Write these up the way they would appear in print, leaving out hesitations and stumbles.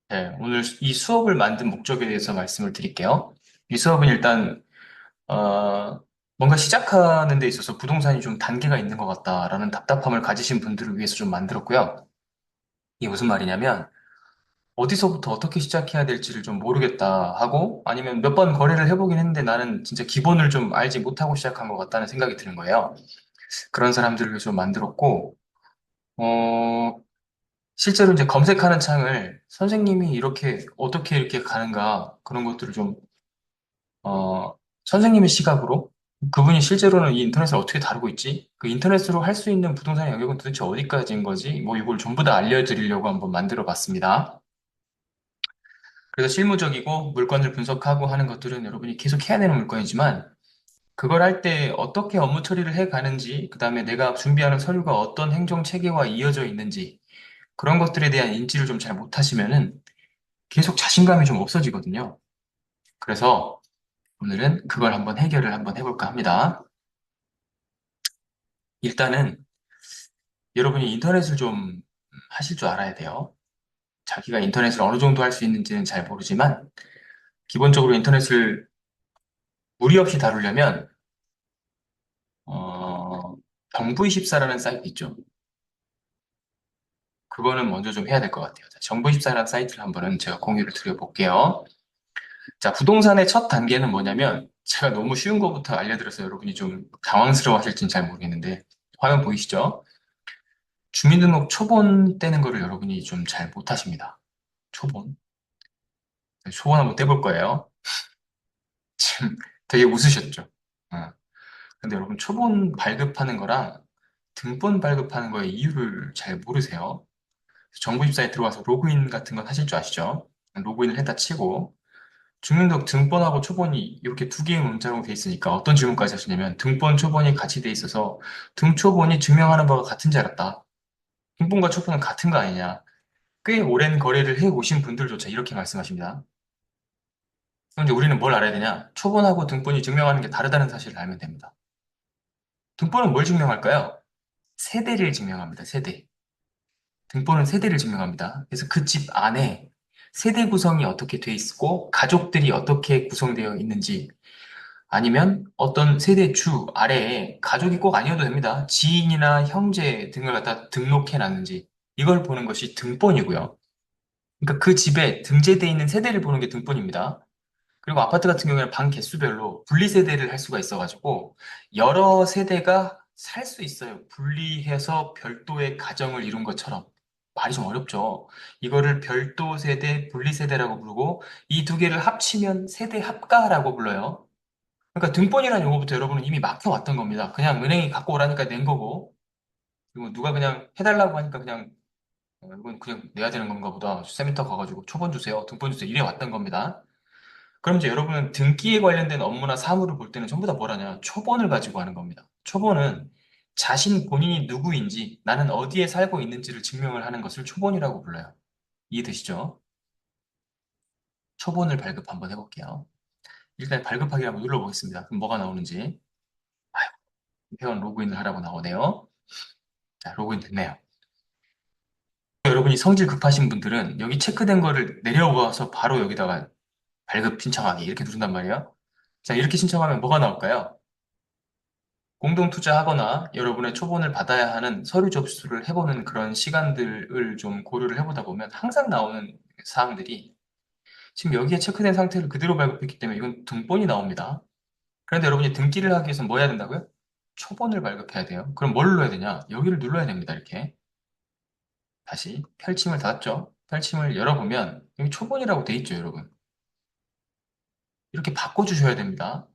네, 오늘 이 수업을 만든 목적에 대해서 말씀을 드릴게요. 이 수업은 일단, 어, 뭔가 시작하는 데 있어서 부동산이 좀 단계가 있는 것 같다라는 답답함을 가지신 분들을 위해서 좀 만들었고요. 이게 무슨 말이냐면, 어디서부터 어떻게 시작해야 될지를 좀 모르겠다 하고, 아니면 몇 번 거래를 해보긴 했는데 나는 진짜 기본을 좀 알지 못하고 시작한 것 같다는 생각이 드는 거예요. 그런 사람들을 위해서 좀 만들었고, 어, 실제로 이제 검색하는 창을 선생님이 이렇게 어떻게 이렇게 가는가 그런 것들을 좀 어, 선생님의 시각으로 그분이 실제로는 이 인터넷을 어떻게 다루고 있지? 그 인터넷으로 할 수 있는 부동산의 영역은 도대체 어디까지인 거지? 뭐 이걸 전부 다 알려드리려고 한번 만들어 봤습니다. 그래서 실무적이고 물건을 분석하고 하는 것들은 여러분이 계속 해야 되는 물건이지만 그걸 할 때 어떻게 업무 처리를 해 가는지, 그 다음에 내가 준비하는 서류가 어떤 행정 체계와 이어져 있는지 그런 것들에 대한 인지를 좀 잘 못하시면은 계속 자신감이 좀 없어지거든요. 그래서 오늘은 그걸 한번 해결을 한번 해볼까 합니다. 일단은 여러분이 인터넷을 좀 하실 줄 알아야 돼요. 자기가 인터넷을 어느 정도 할 수 있는지는 잘 모르지만 기본적으로 인터넷을 무리 없이 다루려면 어, 정부24라는 사이트 있죠. 그거는 먼저 좀 해야 될 것 같아요. 자, 정부24라는 사이트를 한번은 제가 공유를 드려볼게요. 자, 부동산의 첫 단계는 뭐냐면 제가 너무 쉬운 것부터 알려드려서 여러분이 좀 당황스러워 하실지는 잘 모르겠는데 화면 보이시죠? 주민등록 초본 떼는 거를 여러분이 좀 잘 못하십니다. 초본. 초본 한번 떼볼 거예요. 지금 되게 웃으셨죠? 어. 근데 여러분 초본 발급하는 거랑 등본 발급하는 거의 이유를 잘 모르세요. 정부입사에 들어와서 로그인 같은 건 하실 줄 아시죠? 로그인을 했다 치고 주민등록 등본하고 초본이 이렇게 두 개의 문자로 돼 있으니까 어떤 질문까지 하시냐면 등본 초본이 같이 돼 있어서 등초본이 증명하는 바가 같은 줄 알았다. 등본과 초본은 같은 거 아니냐? 꽤 오랜 거래를 해 오신 분들조차 이렇게 말씀하십니다. 그럼 이제 우리는 뭘 알아야 되냐? 초본하고 등본이 증명하는 게 다르다는 사실을 알면 됩니다. 등본은 뭘 증명할까요? 세대를 증명합니다. 세대. 등본은 세대를 증명합니다. 그래서 그 집 안에 세대 구성이 어떻게 돼 있고 가족들이 어떻게 구성되어 있는지 아니면 어떤 세대 주 아래에 가족이 꼭 아니어도 됩니다. 지인이나 형제 등을 갖다 등록해 놨는지 이걸 보는 것이 등본이고요. 그러니까 그 집에 등재되어 있는 세대를 보는 게 등본입니다. 그리고 아파트 같은 경우에는 방 개수별로 분리세대를 할 수가 있어가지고 여러 세대가 살 수 있어요. 분리해서 별도의 가정을 이룬 것처럼. 말이 좀 어렵죠. 이거를 별도 세대, 분리세대라고 부르고 이 두 개를 합치면 세대 합가라고 불러요. 그러니까 등본이라는 용어부터 여러분은 이미 막혀왔던 겁니다. 그냥 은행이 갖고 오라니까 낸 거고 그리고 누가 그냥 해달라고 하니까 그냥 이건 그냥 내야 되는 건가 보다. 세미터 가가지고 초본 주세요, 등본 주세요 이래 왔던 겁니다. 그럼 이제 여러분은 등기에 관련된 업무나 사무를 볼 때는 전부 다 뭘 하냐? 초본을 가지고 하는 겁니다. 초본은 자신 본인이 누구인지, 나는 어디에 살고 있는지를 증명을 하는 것을 초본이라고 불러요. 이해되시죠? 초본을 발급 한번 해볼게요. 일단 발급하기 한번 눌러보겠습니다. 그럼 뭐가 나오는지. 아유, 회원 로그인을 하라고 나오네요. 자, 로그인 됐네요. 여러분이 성질 급하신 분들은 여기 체크된 거를 내려와서 바로 여기다가 발급 신청하기 이렇게 누른단 말이에요. 자, 이렇게 신청하면 뭐가 나올까요? 공동 투자하거나 여러분의 초본을 받아야 하는 서류 접수를 해보는 그런 시간들을 좀 고려를 해보다 보면 항상 나오는 사항들이 지금 여기에 체크된 상태를 그대로 발급했기 때문에 이건 등본이 나옵니다. 그런데 여러분이 등기를 하기 위해서 뭐 해야 된다고요? 초본을 발급해야 돼요. 그럼 뭘 눌러야 되냐? 여기를 눌러야 됩니다. 이렇게. 다시 펼침을 닫았죠? 펼침을 열어보면 여기 초본이라고 돼 있죠, 여러분. 이렇게 바꿔주셔야 됩니다.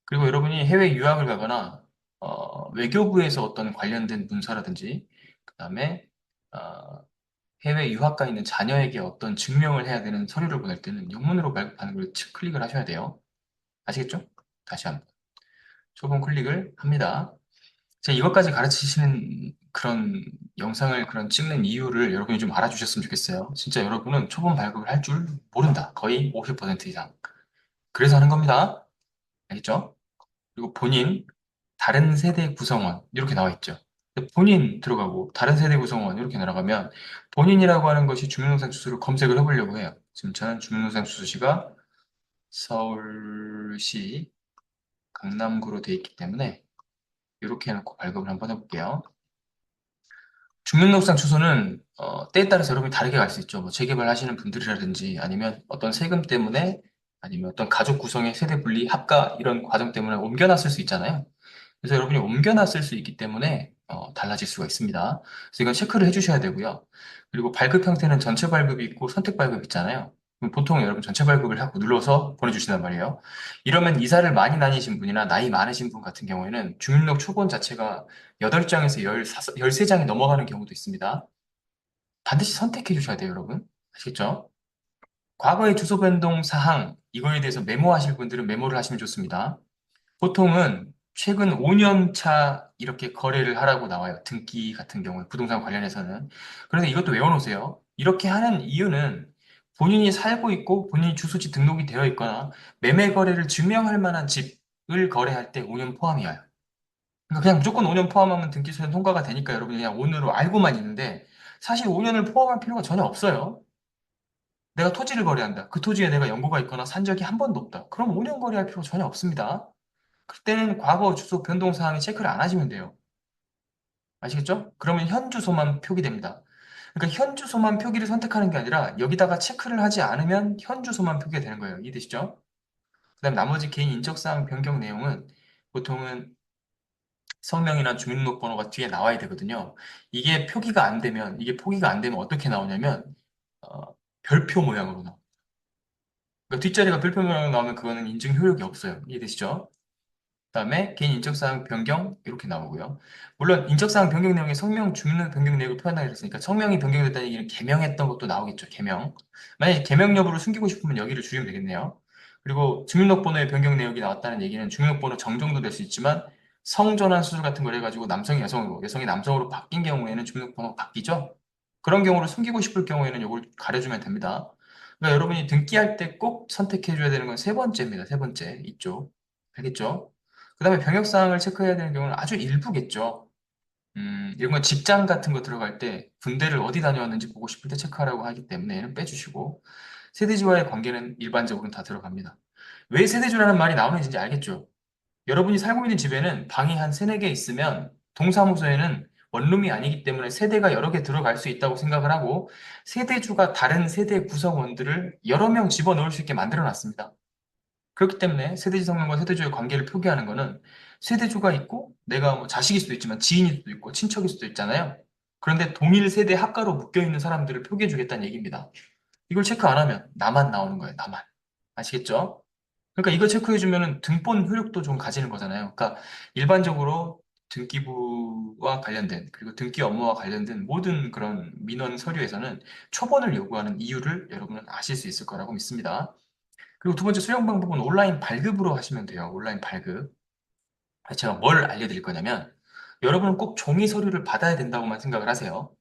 그리고 여러분이 해외 유학을 가거나 외교부에서 어떤 관련된 문서라든지 그다음에 어, 해외 유학가 있는 자녀에게 어떤 증명을 해야 되는 서류를 보낼 때는 영문으로 발급하는 걸 클릭을 하셔야 돼요. 아시겠죠? 다시 한번 초본 클릭을 합니다. 제가 이것까지 가르치시는 그런 영상을 그런 찍는 이유를 여러분이 좀 알아주셨으면 좋겠어요. 진짜 여러분은 초본 발급을 할 줄 모른다. 거의 50% 이상. 그래서 하는 겁니다. 알겠죠? 그리고 본인, 다른 세대 구성원, 이렇게 나와 있죠. 본인 들어가고 다른 세대 구성원 이렇게 날아가면 본인이라고 하는 것이 주민등록상 주소를 검색을 해보려고 해요. 지금 저는 주민등록상 주소지가 서울시 강남구로 돼 있기 때문에 이렇게 해놓고 발급을 한번 해볼게요. 주민등록상 주소는 때에 따라서 여러분이 다르게 갈 수 있죠. 뭐 재개발 하시는 분들이라든지 아니면 어떤 세금 때문에 아니면 어떤 가족 구성의 세대 분리 합가 이런 과정 때문에 옮겨놨을 수 있잖아요. 그래서 여러분이 옮겨놨을 수 있기 때문에 달라질 수가 있습니다. 그래서 이건 체크를 해주셔야 되고요. 그리고 발급 형태는 전체 발급이 있고 선택 발급 있잖아요. 그럼 보통 여러분 전체 발급을 하고 눌러서 보내주신단 말이에요. 이러면 이사를 많이 다니신 분이나 나이 많으신 분 같은 경우에는 주민등록 초본 자체가 8장에서 13장이 넘어가는 경우도 있습니다. 반드시 선택해 주셔야 돼요, 여러분. 아시겠죠? 과거의 주소 변동 사항, 이거에 대해서 메모하실 분들은 메모를 하시면 좋습니다. 보통은 최근 5년 차 이렇게 거래를 하라고 나와요. 등기 같은 경우에 부동산 관련해서는. 그런데 이것도 외워놓으세요. 이렇게 하는 이유는 본인이 살고 있고 본인이 주소지 등록이 되어 있거나 매매 거래를 증명할 만한 집을 거래할 때 5년 포함이에요. 그러니까 그냥 무조건 5년 포함하면 등기소년 통과가 되니까 여러분이 그냥 5년으로 알고만 있는데 사실 5년을 포함할 필요가 전혀 없어요. 내가 토지를 거래한다. 그 토지에 내가 연고가 있거나 산 적이 한 번도 없다. 그럼 5년 거래할 필요가 전혀 없습니다. 그때는 과거 주소 변동 사항에 체크를 안 하시면 돼요. 아시겠죠? 그러면 현 주소만 표기됩니다. 그러니까 현 주소만 표기를 선택하는 게 아니라 여기다가 체크를 하지 않으면 현 주소만 표기가 되는 거예요. 이해되시죠? 그다음 나머지 개인 인적사항 변경 내용은 보통은 성명이나 주민등록번호가 뒤에 나와야 되거든요. 이게 표기가 안 되면 이게 포기가 안 되면 어떻게 나오냐면 별표 모양으로 나와요. 그러니까 뒷자리가 별표 모양으로 나오면 그거는 인증 효력이 없어요. 이해되시죠? 그다음에 개인 인적사항 변경 이렇게 나오고요. 물론 인적사항 변경 내용에 성명, 주민등록 변경 내역을 표현하기로 했으니까 성명이 변경됐다는 얘기는 개명했던 것도 나오겠죠. 개명. 만약에 개명 여부를 숨기고 싶으면 여기를 줄이면 되겠네요. 그리고 주민등록번호의 변경 내역이 나왔다는 얘기는 주민등록번호 정정도 될 수 있지만 성전환 수술 같은 걸 해가지고 남성이 여성으로, 여성이 남성으로 바뀐 경우에는 주민등록번호가 바뀌죠. 그런 경우를 숨기고 싶을 경우에는 이걸 가려주면 됩니다. 그러니까 여러분이 등기할 때 꼭 선택해줘야 되는 건 세 번째입니다. 세 번째 이쪽. 알겠죠? 그 다음에 병역사항을 체크해야 되는 경우는 아주 일부겠죠. 이런 건 직장 같은 거 들어갈 때 군대를 어디 다녀왔는지 보고 싶을 때 체크하라고 하기 때문에 얘는 빼주시고 세대주와의 관계는 일반적으로 다 들어갑니다. 왜 세대주라는 말이 나오는지 이제 알겠죠? 여러분이 살고 있는 집에는 방이 한 세네 개 있으면 동사무소에는 원룸이 아니기 때문에 세대가 여러 개 들어갈 수 있다고 생각을 하고 세대주가 다른 세대 구성원들을 여러 명 집어넣을 수 있게 만들어 놨습니다. 그렇기 때문에 세대지 성명과 세대주의 관계를 표기하는 거는 세대주가 있고 내가 뭐 자식일 수도 있지만 지인일 수도 있고 친척일 수도 있잖아요. 그런데 동일 세대 합가로 묶여 있는 사람들을 표기해 주겠다는 얘기입니다. 이걸 체크 안 하면 나만 나오는 거예요. 나만. 아시겠죠? 그러니까 이거 체크해 주면은 등본 효력도 좀 가지는 거잖아요. 그러니까 일반적으로 등기부와 관련된 그리고 등기 업무와 관련된 모든 그런 민원 서류에서는 초본을 요구하는 이유를 여러분은 아실 수 있을 거라고 믿습니다. 그리고 두 번째 수령 방법은 온라인 발급으로 하시면 돼요. 온라인 발급. 제가 뭘 알려드릴 거냐면, 여러분은 꼭 종이 서류를 받아야 된다고만 생각을 하세요.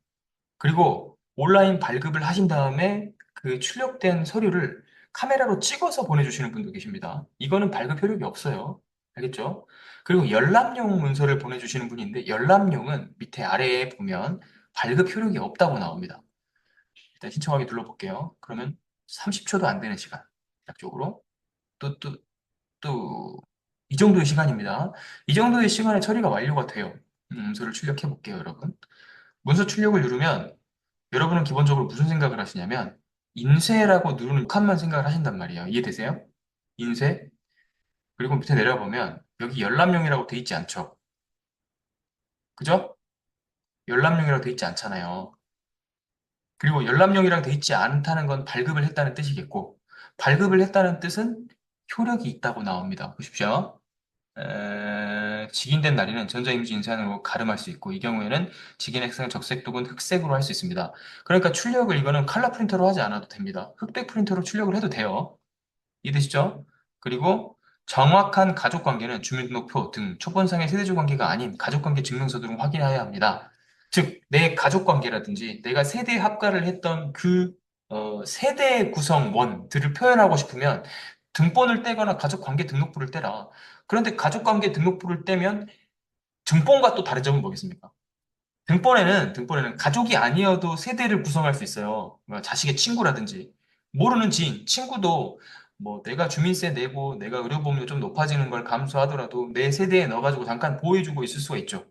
그리고 온라인 발급을 하신 다음에 그 출력된 서류를 카메라로 찍어서 보내주시는 분도 계십니다. 이거는 발급 효력이 없어요. 알겠죠? 그리고 열람용 문서를 보내주시는 분이 있는데, 열람용은 밑에 아래에 보면 발급 효력이 없다고 나옵니다. 일단 신청하기 눌러볼게요. 그러면 30초도 안 되는 시간, 약적으로. 또, 이 정도의 시간입니다. 이 정도의 시간에 처리가 완료가 돼요. 문서를 출력해 볼게요, 여러분. 문서 출력을 누르면 여러분은 기본적으로 무슨 생각을 하시냐면 인쇄라고 누르는 칸만 생각을 하신단 말이에요. 이해되세요? 인쇄. 그리고 밑에 내려보면 여기 열람용이라고 돼 있지 않죠? 그죠? 열람용이라고 돼 있지 않잖아요. 그리고 열람용이라고 돼 있지 않다는 건 발급을 했다는 뜻이겠고 발급을 했다는 뜻은 효력이 있다고 나옵니다. 보십시오. 직인된 날에는 전자이미지 인쇄하는 가름할 수 있고 이 경우에는 직인 색상 적색 또는 흑색으로 할 수 있습니다. 그러니까 출력을 이거는 컬러 프린터로 하지 않아도 됩니다. 흑백 프린터로 출력을 해도 돼요. 이해되시죠? 그리고 정확한 가족관계는 주민등록표 등 초본상의 세대주 관계가 아닌 가족관계 증명서 등을 확인해야 합니다. 즉, 내 가족관계라든지 내가 세대 합가를 했던 그 세대 구성원들을 표현하고 싶으면 등본을 떼거나 가족관계 등록부를 떼라. 그런데 가족관계 등록부를 떼면 등본과 또 다른 점은 뭐겠습니까? 등본에는 가족이 아니어도 세대를 구성할 수 있어요. 뭐 자식의 친구라든지, 모르는 지인, 친구도 뭐 내가 주민세 내고 내가 의료보험료 좀 높아지는 걸 감수하더라도 내 세대에 넣어가지고 잠깐 보호해주고 있을 수가 있죠.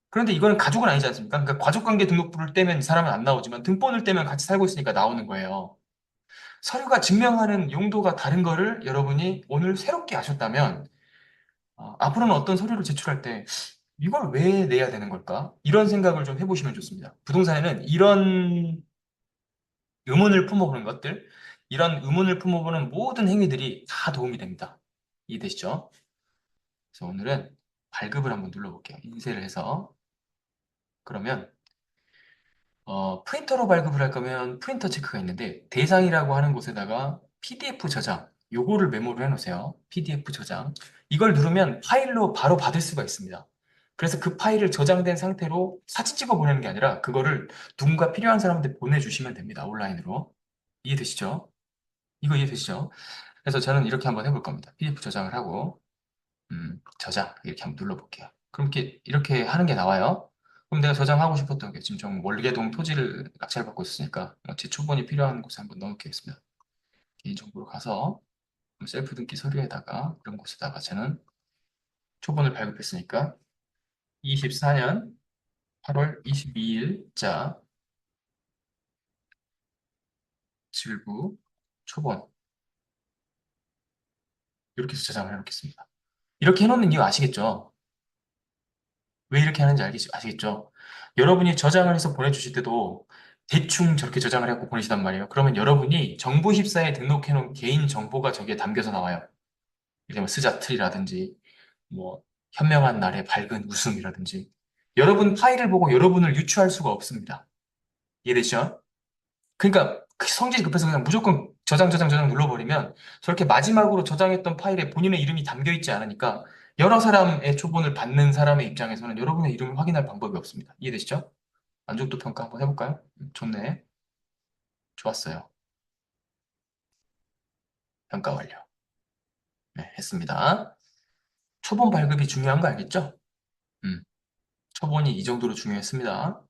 그런데 이거는 가족은 아니지 않습니까? 그러니까 가족관계 등록부를 떼면 이 사람은 안 나오지만 등본을 떼면 같이 살고 있으니까 나오는 거예요. 서류가 증명하는 용도가 다른 거를 여러분이 오늘 새롭게 아셨다면 앞으로는 어떤 서류를 제출할 때 이걸 왜 내야 되는 걸까? 이런 생각을 좀 해보시면 좋습니다. 부동산에는 이런 의문을 품어보는 것들, 이런 의문을 품어보는 모든 행위들이 다 도움이 됩니다. 이해되시죠? 그래서 오늘은 발급을 한번 눌러볼게요. 인쇄를 해서. 그러면 프린터로 발급을 할 거면 프린터 체크가 있는데 대상이라고 하는 곳에다가 PDF 저장, 요거를 메모를 해놓으세요. PDF 저장. 이걸 누르면 파일로 바로 받을 수가 있습니다. 그래서 그 파일을 저장된 상태로 사진 찍어 보내는 게 아니라 그거를 누군가 필요한 사람한테 보내주시면 됩니다. 온라인으로. 이해되시죠? 이거 이해되시죠? 그래서 저는 이렇게 한번 해볼 겁니다. PDF 저장을 하고 저장 이렇게 한번 눌러볼게요. 그럼 이렇게 하는 게 나와요. 그럼 내가 저장하고 싶었던 게 지금 좀 월계동 토지를 낙찰받고 있으니까 제 초본이 필요한 곳에 한번 넣어놓겠습니다. 개인정보로 가서 셀프 등기 서류에다가 그런 곳에다가 저는 초본을 발급했으니까 24년 8월 22일자 질부 초본 이렇게 해서 저장을 해놓겠습니다. 이렇게 해놓는 이유 아시겠죠? 왜 이렇게 하는지 아시겠죠? 여러분이 저장을 해서 보내주실 때도 대충 저렇게 저장을 해갖고 보내시단 말이에요. 그러면 여러분이 정보14에 등록해놓은 개인 정보가 저기에 담겨서 나와요. 예를 들면 스자틀이라든지, 뭐, 현명한 날의 밝은 웃음이라든지. 여러분 파일을 보고 여러분을 유추할 수가 없습니다. 이해되시죠? 그러니까 성질이 급해서 그냥 무조건 저장 눌러버리면 저렇게 마지막으로 저장했던 파일에 본인의 이름이 담겨 있지 않으니까 여러 사람의 초본을 받는 사람의 입장에서는 여러분의 이름을 확인할 방법이 없습니다. 이해되시죠? 만족도 평가 한번 해볼까요? 좋네. 좋았어요. 평가 완료. 네, 했습니다. 초본 발급이 중요한 거 알겠죠? 음, 초본이 이 정도로 중요했습니다.